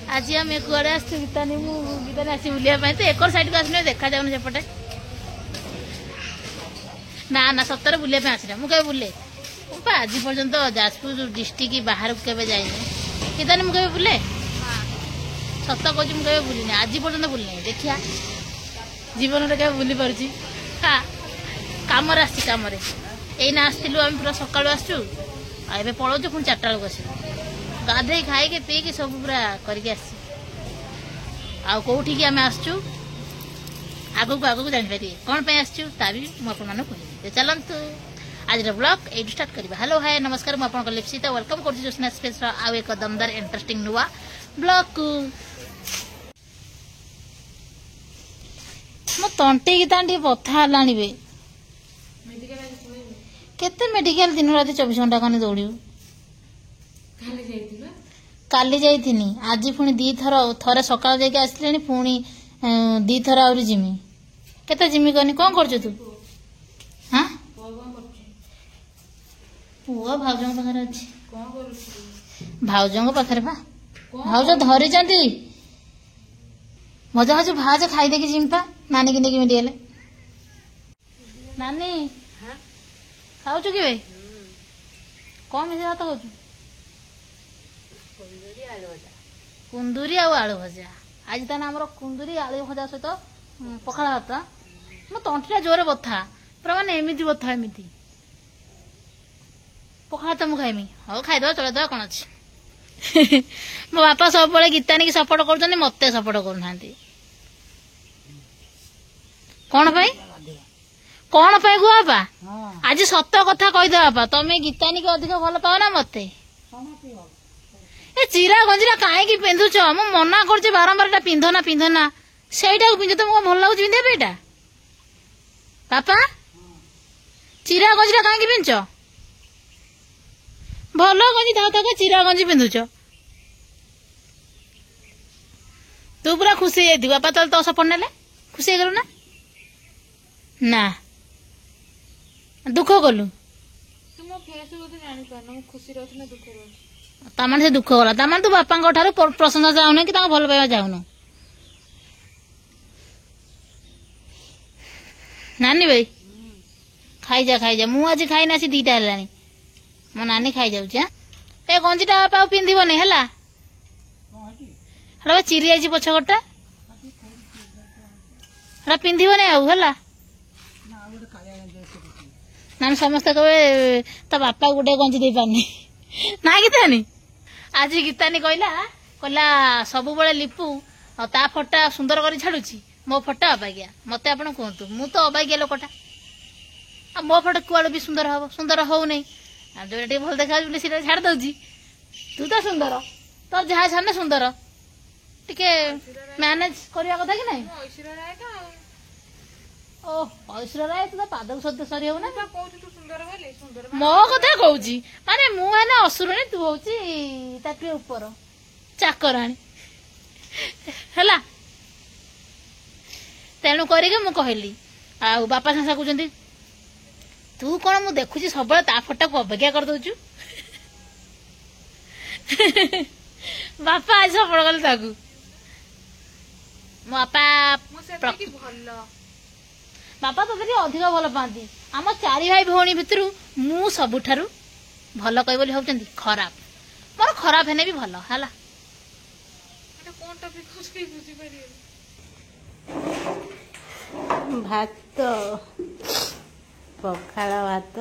आज आम कुआड़े आसू गीतानी गीतानी आसी बुलाया तो एकर साइड को आसने देखा जाऊन सेपटे ना ना सतर बुलाया आसला मुझे बुले आज पर्यंत जाजपुर डिस्ट्रिक्ट बाहर को केवे जाइए गीतानी मुझे बुले सत कह मुझे बुलनी आज पर्यंत बुलनी देखिया जीवन में क्या बुली पार्ची हाँ कम कम यही आसलु आम पूरा सकालू आसचु आए पलाऊ पुणी 4टा बेलू आस गाधे खाई पीक सब पूरा करके कौटी आम आसचु आगू आगू जापर कौन पे आसचु ता भी मुझे कह चलतु आज ब्लॉग ये स्टार्ट करवा। हेलो हाय नमस्कार मुझे लिप्सिता वेलकम कर जोशना स्पेस आउ एक दमदार इंटरेस्टिंग नुआ ब्लॉग को मो तंटे गीता बथा है केते मेडिकल दिन रात 24 घंटा खंडे दौड़ू काली जाइथिनी आज पुणी दी थर थरे सकाळ जाके आसलेनी पुणी दी थर आउरी जिमी केते जिमी कनी कोन करछ तू हां पुआ भाउजंग पाखरे अछि कोन करू भाउजंग पाखरे बा भाउज धरि जंती मजा हजु भाज खाई देखि जिमपा नानी कि नेकी मेडिकल नानी हां खाऊ कि भाई कौन मिसे भात खाऊ कुंदूरी आलू भजा आज ताने आमर कुंदूरी आलू भजा सहित पखाड़ भात मो तंटीटा जोरे बथा पूरा माने एमती बथा एमती पखाड़ तो मुझे खाइमी हाँ खाईद चलद कौन अच्छी मो बापा सब गीतानी की सपोर्ट कर मत सपोर्ट करना कौन पाई कौन पाई गुआ बापा आज सत कथा कहीदे बापा तुम गीतानी की अधिक भल पाओ ना मत ए चिरा गंजीरा कहीं पिंधुच मु मना कर बारंबार पिंधना पिंधना सहीटा पिंध तुमको भल लगुच पिंधे एटा बापा चिरा गंजीरा कहीं पिंधुच भल गंजी था चिरा गंजी पिंधुच तू पूरा खुशी हो बापा तो तो सपोर्ट नेले खुशी हो गलु ना दुख कलु तुम फेस बोधे जानी पारना खुशी रहती ना दुख रहती तामान से दुख गला तामान तू बापा ठारू प्रशंसा चाहून कि भल पाइबा चाहून नानी भाई खाई जा मु आज खाई ना 2टा हेलानी मो नानी खाई जाऊँ ए गंजीटा बापा पिंधबनी है चिरी जाइए पछकटा पिंधबनी आउ है ना समस्ते कहे तो बापा गोटे गंजी दे पानी ना गीतानी आज गीतानी कहला सब बड़े लिपू ता फटा सुंदर कर छाड़ुची मो फटा अबागिया मत आप कहतु मु तो अबागिया लोकटा मो फटा कुआड़ भी सुंदर हो नहीं जो भल देखा छाड़ दौची तू तो सुंदर तो जहाँ छाड़ने सुंदर टिके मैनेज करवा कथा कि नहीं ऐश्वर्या राय तू पाद सद सरी हो ना मो कथा कहूँ माने मुझे असुरणी तू हूँ ताकि ऊपर चाकराणी है तेणु करके मु कहली आ बापा सासा कहते तू कौन मु देखुची सब ता फटा को अपेक्षा कर दौचु बापा आज सफल कले ताकू मो बापा बापा तो अधिक भल पाती आम 4 भाई भौणी भितर मु सबुठारु भल कह बोली होउचंदी खराब मोर खराब हेने भी भल हला भात पखाड़ भात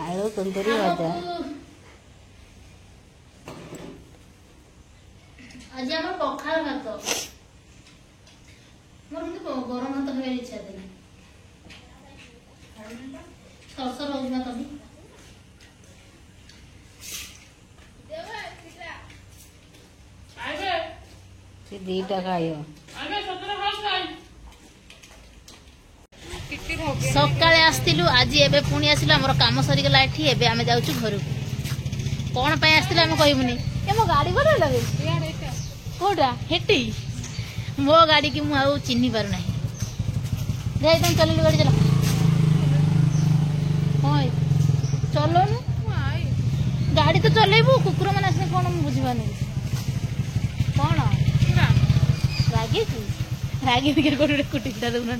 आलू कुंदूरी भजा आज आम पखाड़ भात मोर गरम भात खाई इच्छा थी सरसर हो तभी से 2टा खाइयो सकाळे आस्तिलु आज एबे पुणी आसिलु हमर काम सरी गला एठी एबे आमे जाउछु घर कोन पय आस्तिलु आमे कहिबुनी ए मो गाड़ी कोडा लगे कोडा हेटी मो गाड़ी की मु चिन्ही पार ना दे तुम चलो गाड़ी चला चलो गाड़ी तो चलेबू कुकुर मैंने आसे कौन बुझीपानी कौन रागी तू रागी दिखे गोटे कुटी देना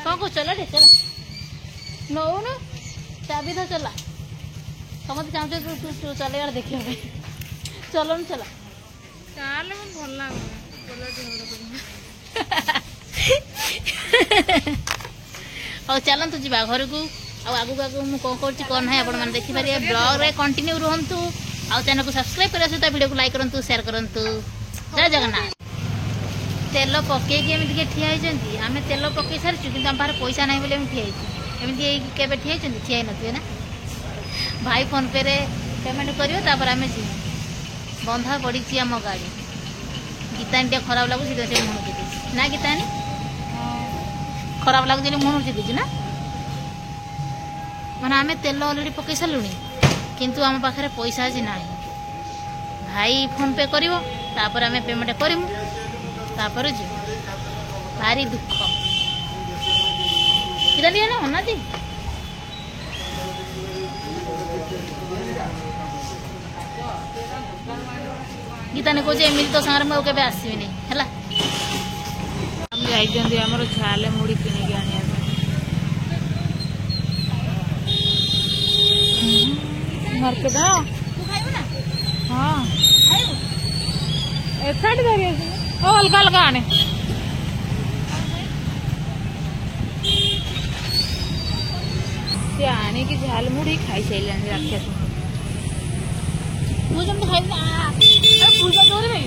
कौन को चल रे चल नौ ना चाबी तो चला समझ चाहते तू चले देखिए चलो न चला चाले मन भल लागे और चलतु जा घर को आगू आगू मुझे कौन कर कौन ना आप देखिपारे ब्लॉग रे कंटिन्यू रुहतु आ चैनल को सब्सक्राइब करने सहित वीडियो को लाइक करूँ शेयर करूँ जय जगन्नाथ तेल पकईकि एमती ठिया होती आम तेल पकई सारी कि आम पाखे पैसा ना बोली ठिया एमती केवे ठिया ठिया नथिबे ना भाई फोन पे रे पेमेंट कर आम जी बंधा पड़ी आम गाड़ी गीतानी टे खराब लगुच मुणुची दी ना गीतानी खराब लगुच मुणुची दी ना मैंने आम तेल अलरेडी पकई सारूँ किंतु आम पाखे पैसा आज ना भाई फोन पे कर आम पेमेंट करूँ जी भारी दुख कितना ना होना जी गीता ने कहे एमती तो सागर मुझे केवे आसबिनी है आमर झाले मुड़ी किणिक आने मार्केट हाँ एथाटी धरी अलग अलग आने सी आने की झाल मुड़ी खाई सारे राक्षस पूजा दूर में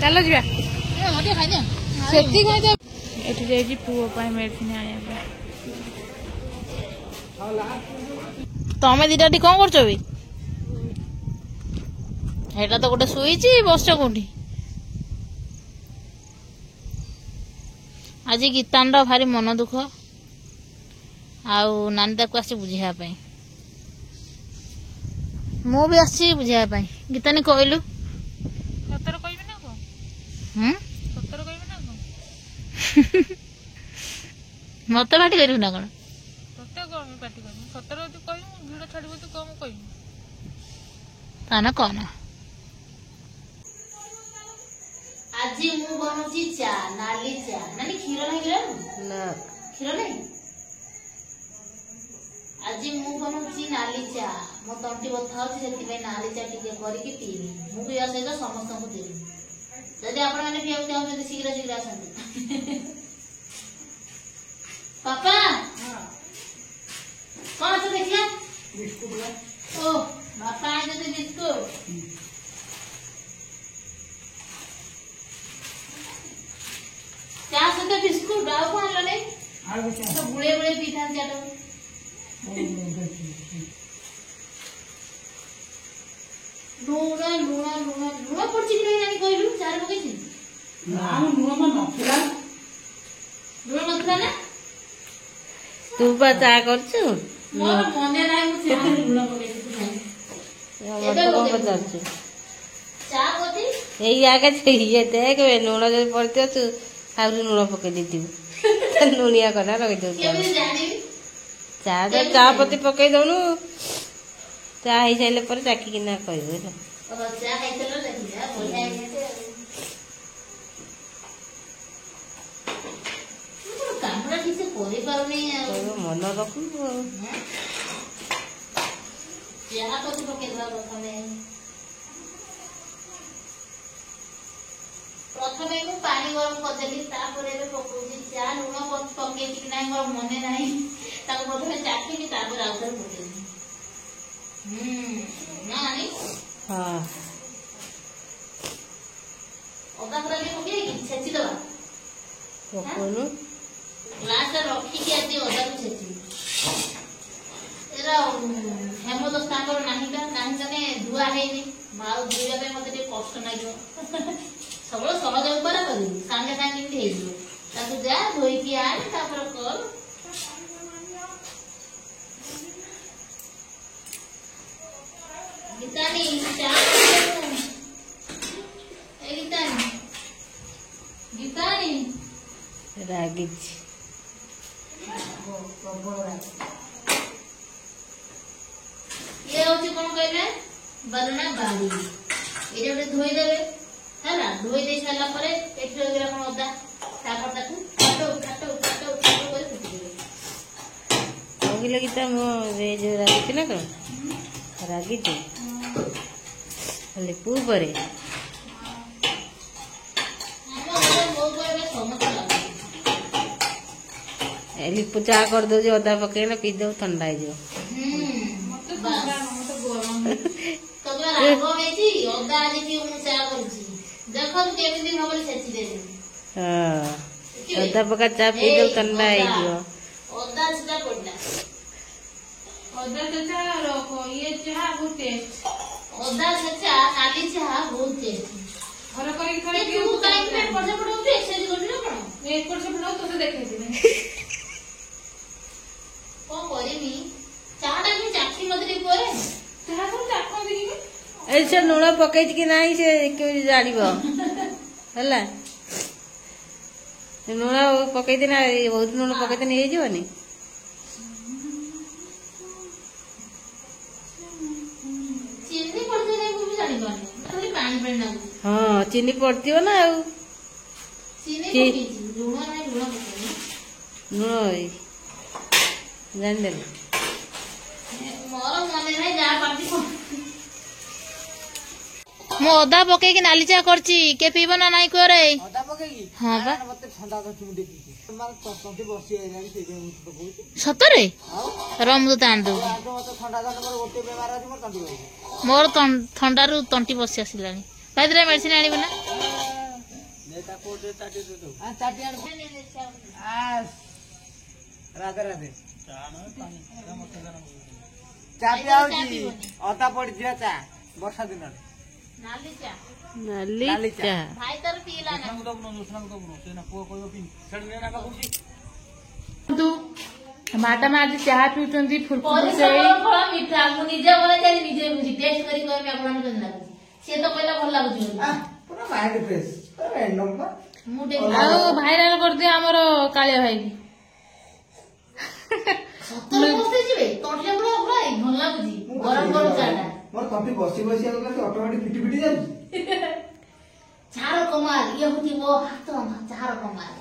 चलो जी खाई एठी जाइए पुओ मेडिसिन आने तमें दीटा कौन कर एटा तो गोटे शुई बस कौटी आज गीतान भारी मन दुख आउ नानी को आसी बुझापी मु भी आसी बुझापी गीतानी कहलु सतर कहबे ना को सतर कहबे ना को मत पाटी करू ना कौन तते कम पाटी कर सतर तू कहबे भिड़ छाड़बो तू कम कहबे ताना कौन आज मु बनउची चा नाली चा नानी क्षीर नहीं ना क्षीर नहीं आज मु बनउची नाली चा मो तंटी बथा होची सेति नाली चा टिके करके पीबी मु पिया सहित समस्त को देबी जदि आपण माने पिया चाहते शीघ्र शीघ्र आसंती पापा कौन तो देखिया बिस्कुट ओ बापा आए तो बिस्कुट चा सहित बिस्कुट आउ कौन लो नहीं तो बुड़े बुड़े पीता चाटो लुण लुण लुण लुण पड़ची कि नहीं कहलु चार पकई ना लुण नथिला लुण नथिला ना तू बता करछु मोर मने नाही मु चार लुण पकई तू खाई बता चा पति एई आगे ये देख लुण जो पड़ते तू आउरी लुण पकई देती लुणिया कना रख दो केबे जानी चा तो चा पत्ती पकई दउनु चा ही साइले पर चाकी किना कहबे ना ओ चा खाई चलो देखिया बढ़िया है कामरा ठीक से करे पारो नहीं तो मन रखु चा पत्ती पकई दवा प्रथमे प्रथमे मु पानी गरम करदेली तापर एबे पकोजी चा लुण पकई कि नाही मोर मने नाही ताको प्रथमे चाकी तापर आउतर पकई नानी हां ओदा पर ले पकई कि छेची दवा पकोनु ग्लास रखी के आदि ओदा को छेची एरा हेमदस्ता तांकर नाही जाने धुआ हेनी माउ धुइया पे मते ते कष्ट नागियो सब सहज उपाय करी संगे संगे हे जो ताकू जा धोई की आन तापर कर गीतानी चा ए गीतानी रागिच ये होची कोन कहले बरना बाड़ी ये जोटे धोई देबे हैला धोई दे साला परे एठो गेला कोन अदा तापटा को काटो काटो काटो काटो करे फुटी देबे होगी लगी त मो रे जो रागी थी ना करो रागी थी लिपू परे लिपू चाह कर दो जो अदा पके ना पी दो ठंडा हो जाओ अदा पका चाह पी दो ठंडा हो जाओ ये चाह बहुत टेस्ट ओदा सच्चा नाली चाह बहुत टेस्ट घर करे करे तू काई पे पड़े पड़े तू एक्सरसाइज कर ना कोन एक पर से बनाओ तो देखे दिने को करिमी चाहटा भी चाखी मदरी परे चाह को चाखो देखि ऐसे लूण पकई कि नहीं से क्यों जानिबो हला लूण पकई देना बहुत लूण पकई देना हे जीवनी चीनी पड़ते नहीं को भी जानि पानी खाली पानी पानी ना हां चीनी पड़ती हो ना चीनी पड़ी लूण नहीं लूण पकई नोई जान दे मोर मने नहीं जा पार्टी को मो अदा पके कि नाली चा करची के पीबो ना नाही को रे अदा पकेगी हां बा मते ठंडा तो तुम देखी मार तंती बसी आइलानी से मुझ तो बहुत सतरे हां रम तो तान दो तो मते ठंडा तो मोर गोटे बेमार अछि मोर तंती बसी मोर ठंडा रु तंटी बसी आसिलानी भाईद्रे मेडिसिन आनिबो ना नेता कोटे ताटी दे दो आ ताटी आन आ राधे राधे चा पियाओ जी अदा पड़ी दिया चा वर्षा दिन नाली चा नाली चा भाई तर पीला ना माटा में आज चाह पिउचंदी फुलफुल से फल मिठा मु निजे बोले जानी निजे बुझी टेस्ट करी कर मैं आपन के लागु से तो कहला भल लागु पूरा माइंड फ्रेश रैंडम का मु दे ଆଉ ଭାଇରାଲ କରିଦିଅ ଆମର କାଳିଆ ଭାଇ ସତର ବସ୍ତେ ଯିବେ ତଣ୍ଟିଲେ ପୁରା ପୁରା ଭଲ ଲାଗୁଛି ଗରମ ଗରମ ଚାଟା मोर तंती बसी बसी आगला से ऑटोमेटिक फिटी फिटी जाई चार कमाल ये होती वो हाथ चार कमाल